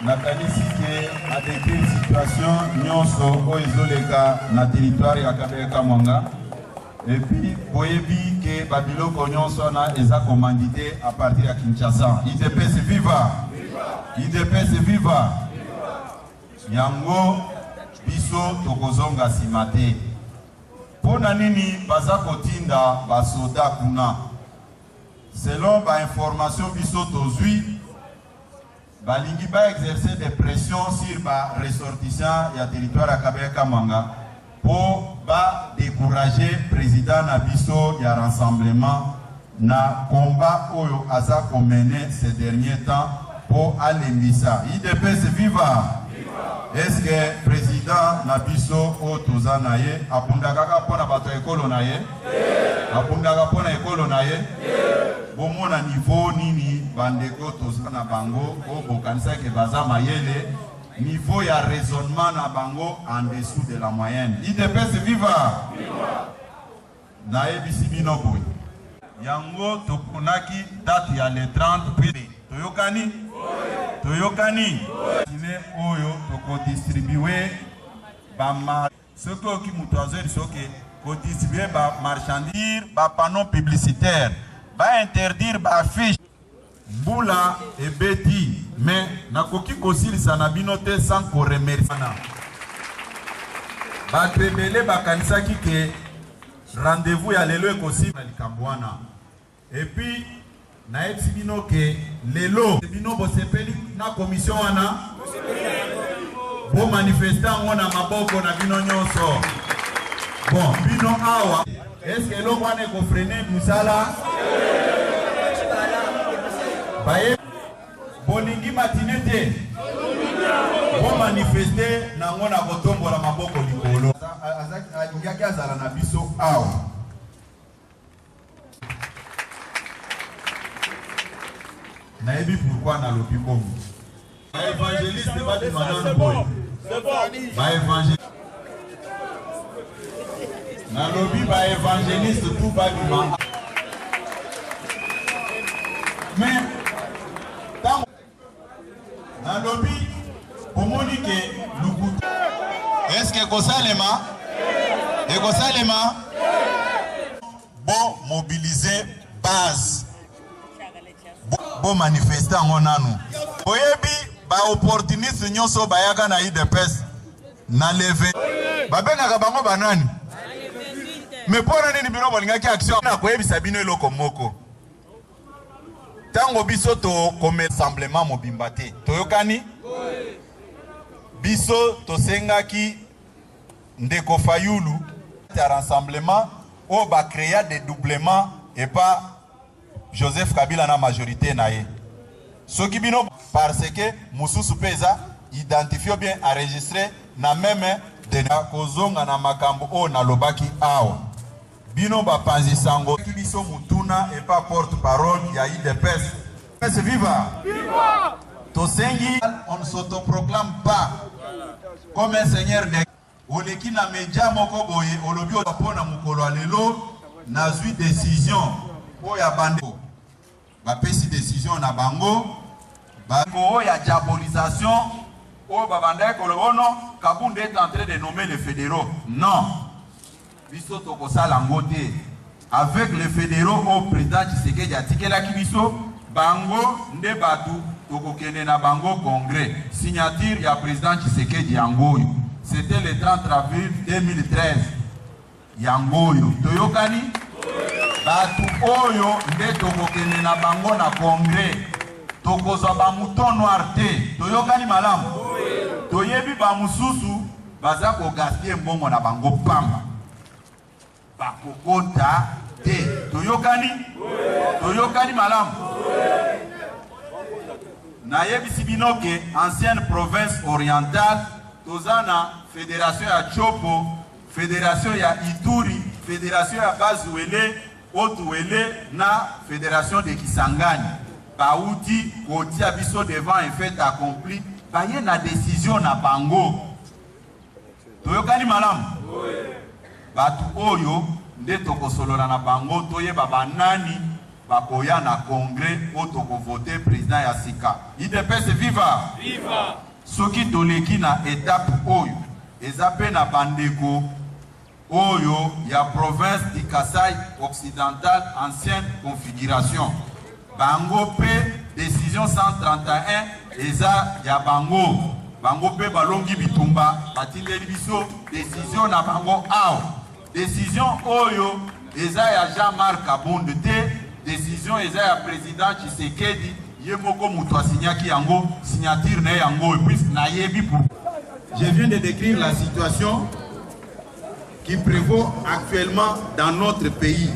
nakanisi ke adécrit situation nyonso oyo ezoleka na territoire ya Kabeka Mwanga et puis boyebi ke babiloko nyonso wana eza commandité à partir ya Kinshasa. IDPS viva! IDPS viva! Yango biso tokozonga nsima te. Pona nini baza kotinda basoda kuna? Selon ba information biso tozwi, balingi ba exercer des pressions sur ba ressortissants ya territoire ya Kabeka Mwanga pour ba décourager président na biso ya rassemblement na combat oyo aza komene ces derniers temps pour alembisa. IDPS viva! Est-ce que président na biso o toza na ye apundaka ka pona bato ekolo na ye? Apundaka pona ekolo na ye? Bomona niveau nini bandeko toza na bango o bokanisa ke baza mayele niveau ya raisonnement na bango en dessous de la moyenne. IDPS viva! Na ebisi bino boy. Yango toponaki date ya le 30 puis toyokani? Toyokani? Oyo toko distribuer ba soki oki mutu azeli soki ko distribuer ba marchandise ba panneau publicitaire ba interdire ba affiche mbula ebeti mais nakoki kosilisa na bino te sans ko remercier ba trebele ba kanisaki ke rendez-vous ya lelo ekosi na likambo wana et puis na eti bino ke lelo bino bosepeli na commission wana bo manifestant wana maboko na bino nyonso. Bon, bino awa est-ce que lo wana ko freiner musala? Baye bolingi matinete bo manifester na ngona kotombola maboko likolo. Azaki azala na biso awa. Naebi pourquoi na lobi bongo. Ba évangéliste ba di manan boy. Ba évangéliste. Na lobi ba évangéliste tout ba di manan. Mais tant na lobi pomoni ke lukutu. Est-ce que kosalema? Et kosalema bon mobiliser base. Bon manifestant ngonanu. Oyebi ba opportuniste nyonso bayaka na IDPS na leve. Babenga bango banani? Mais pona nini bino bolingaki action na koyebisa bino eloko moko. Tango biso to comme rassemblement mobimba te. Toyokani? Biso to sengaki ndeko Fayulu ta rassemblement o ba créer des doublements et pas Joseph Kabila na majorité nae. Soki bino parce que mususu peza identifié bien enregistré na même de na kozonga na makambo o na lobaki awa. Bino ba panzi sango biso mutuna et pas porte-parole ya IDPS. IDPS viva! Viva! Tosengi on ne s'autoproclame pas comme un seigneur de oleki na media moko boye olobi opona mukolo lelo nazwi décision o ya bande ba pesi décision na bango ba ko ya diabolisation o babanda ko lono Kabunde est en train de nommer les fédéraux. Non, biso to ko sala ngote avec les fédéraux au président Tshisekedi atikela kibiso bango nde batu to ko kende na bango congrès signature ya président Tshisekedi yangoyo. C'était le 30 avril 2013 yangoyo toyokani batu oyo nde tokokende na bango na congrès tokozwa ba mouton noir te toyokani malamu toyebi ba mususu baza ko gaspiller mbongo na bango pamba bakokota te toyokani malamu na yebisi binoke ancienne province orientale tozana fédération ya Chopo, fédération ya Ituri, fédération ya Bazuele, Otuele na fédération de Kisangani. Baouti kotia biso devant un fait accompli, baye na décision na bango. Toyokani malamu. Batu oyo nde tokosolola na bango toye baba nani bakoya na congrès otoko voter président ya sika. IDPS viva! Viva! Soki toleki na étape oyo, ezape na bandeko oyo ya province du Kasai occidental ancienne configuration. Bango pe décision 131 eza ya bango. Bango pe balongi bitumba batindeli biso décision na bango aw. Décision oyo eza ya Jean-Marc Kabonde te, décision eza ya président Tshisekedi yemoko muto asignaki yango signature na yango et puis na yebi pour. Je viens de décrire la situation qui prévaut actuellement dans notre pays.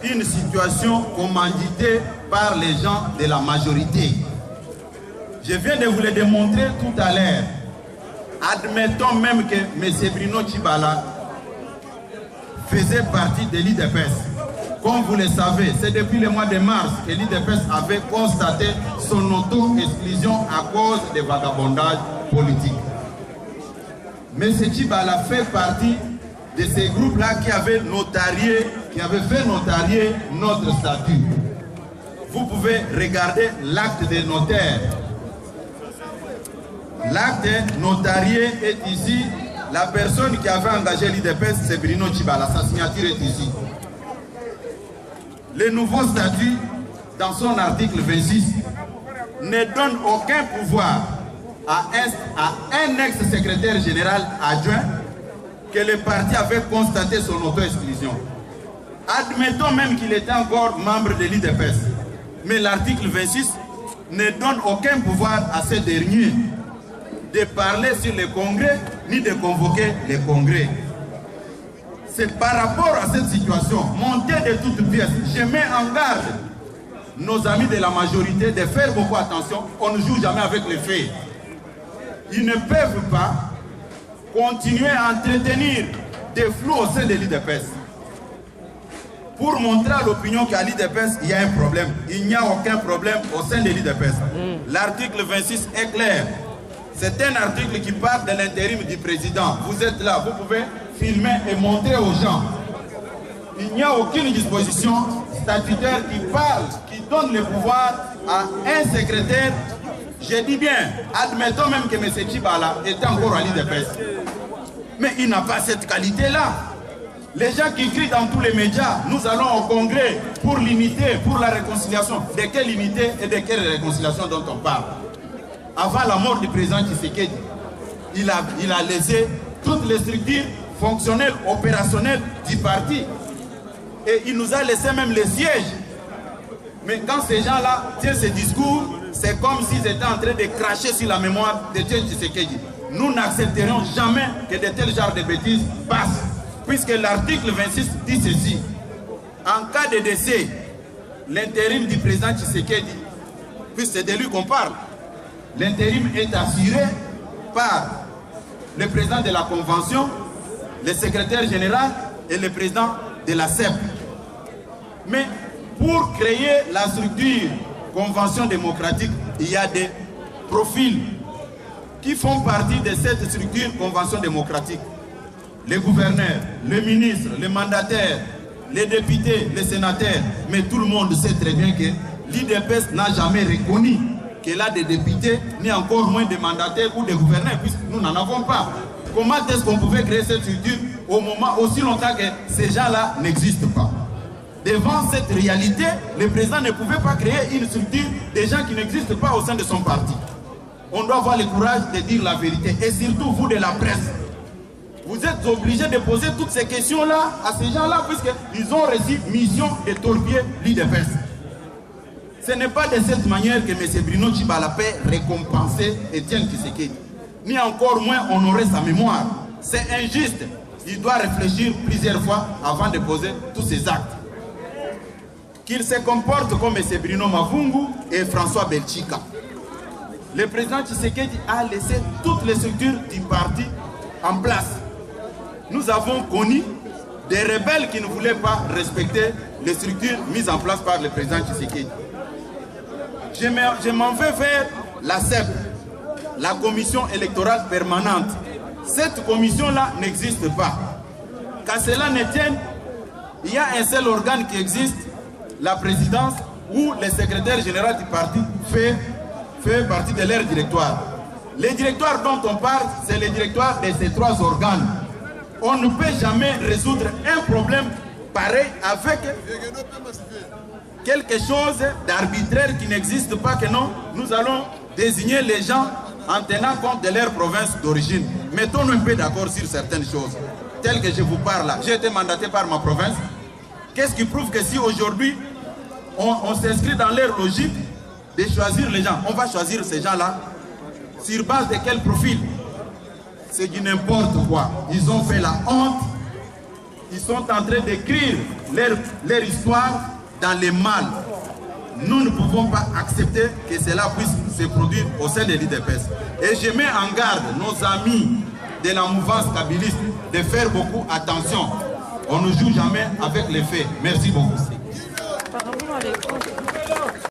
Une situation commanditée par les gens de la majorité. Je viens de vous le démontrer tout à l'heure. Admettons même que M. Bruno Tshibala faisait partie de l'IDPS. Comme vous le savez, c'est depuis le mois de mars que l'IDPS avait constaté son auto-exclusion à cause des vagabondages politiques. M. Tshibala fait partie de ces groupes-là qui avaient fait notarier notre statut. Vous pouvez regarder l'acte de notaire. L'acte notarié est ici. La personne qui avait engagé l'IDPS, c'est Bruno Tshibala. Sa signature est ici. Le nouveau statut, dans son article 26, ne donne aucun pouvoir à un ex-secrétaire général adjoint que le parti avait constaté son auto-exclusion. Admettons même qu'il était encore membre de l'IDPS. Mais l'article 26 ne donne aucun pouvoir à ce dernier de parler sur le congrès ni de convoquer le congrès. C'est par rapport à cette situation, montée de toutes pièces, je mets en garde nos amis de la majorité de faire beaucoup attention. On ne joue jamais avec les faits. Ils ne peuvent pas continuer à entretenir des flous au sein de l'IDPS pour montrer à l'opinion qu'à l'IDPS, il y a un problème. Il n'y a aucun problème au sein de l'IDPS. L'article 26 est clair. C'est un article qui parle de l'intérim du président. Vous êtes là, vous pouvez filmer et montrer aux gens. Il n'y a aucune disposition statutaire qui parle, qui donne le pouvoir à un secrétaire. Je dis bien, admettons même que M. Tshibala est encore à l'IDPS. Mais il n'a pas cette qualité-là. Les gens qui crient dans tous les médias, nous allons au congrès pour l'unité, pour la réconciliation. De quelle unité et de quelle réconciliation dont on parle? Avant la mort du président Tshisekedi, il a laissé toutes les structures fonctionnelles, opérationnelles du parti. Et il nous a laissé même les sièges. Mais quand ces gens-là tiennent ces discours, c'est comme s'ils étaient en train de cracher sur la mémoire de Tshisekedi. Nous n'accepterons jamais que de tels genres de bêtises passent. Puisque l'article 26 dit ceci. En cas de décès, l'intérim du président Tshisekedi, puisque c'est de lui qu'on parle, l'intérim est assuré par le président de la Convention, le secrétaire général et le président de la CEP. Mais pour créer la structure Convention démocratique, il y a des profils qui font partie de cette structure Convention démocratique. Les gouverneurs, les ministres, les mandataires, les députés, les sénateurs. Mais tout le monde sait très bien que l'IDPS n'a jamais reconnu qu'elle a des députés, ni encore moins de mandataires ou de gouverneurs, puisque nous n'en avons pas. Comment est-ce qu'on pouvait créer cette structure au moment aussi longtemps que ces gens-là n'existent pas? Devant cette réalité, le président ne pouvait pas créer une structure des gens qui n'existent pas au sein de son parti. On doit avoir le courage de dire la vérité. Et surtout vous de la presse. Vous êtes obligés de poser toutes ces questions-là à ces gens-là, puisqu'ils ont reçu mission de torpiller l'IDPS. Ce n'est pas de cette manière que M. Bruno Tshibala peut récompenser Etienne Tshisekedi. Ni encore moins honorer sa mémoire. C'est injuste. Il doit réfléchir plusieurs fois avant de poser tous ses actes. Qu'il se comporte comme M. Bruno Mavungu et François Belchika. Le président Tshisekedi a laissé toutes les structures du parti en place. Nous avons connu des rebelles qui ne voulaient pas respecter les structures mises en place par le président Tshisekedi. Je m'en vais vers la CEP, la commission électorale permanente. Cette commission-là n'existe pas. Qu'à cela ne tienne, il y a un seul organe qui existe, la présidence où le secrétaire général du parti fait partie de leur directoire. Les directoires dont on parle, c'est les directoires de ces 3 organes. On ne peut jamais résoudre un problème pareil avec quelque chose d'arbitraire qui n'existe pas, que non, nous allons désigner les gens en tenant compte de leur province d'origine. Mettons-nous un peu d'accord sur certaines choses. Telles que je vous parle là, j'ai été mandaté par ma province. Qu'est-ce qui prouve que si aujourd'hui on s'inscrit dans leur logique de choisir les gens, on va choisir ces gens-là sur base de quel profil? C'est du n'importe quoi. Ils ont fait la honte. Ils sont en train d'écrire leur histoire dans les mal. Nous ne pouvons pas accepter que cela puisse se produire au sein de l'IDPS. Et je mets en garde nos amis de la mouvance kabiliste de faire beaucoup attention. On ne joue jamais avec les faits. Merci beaucoup.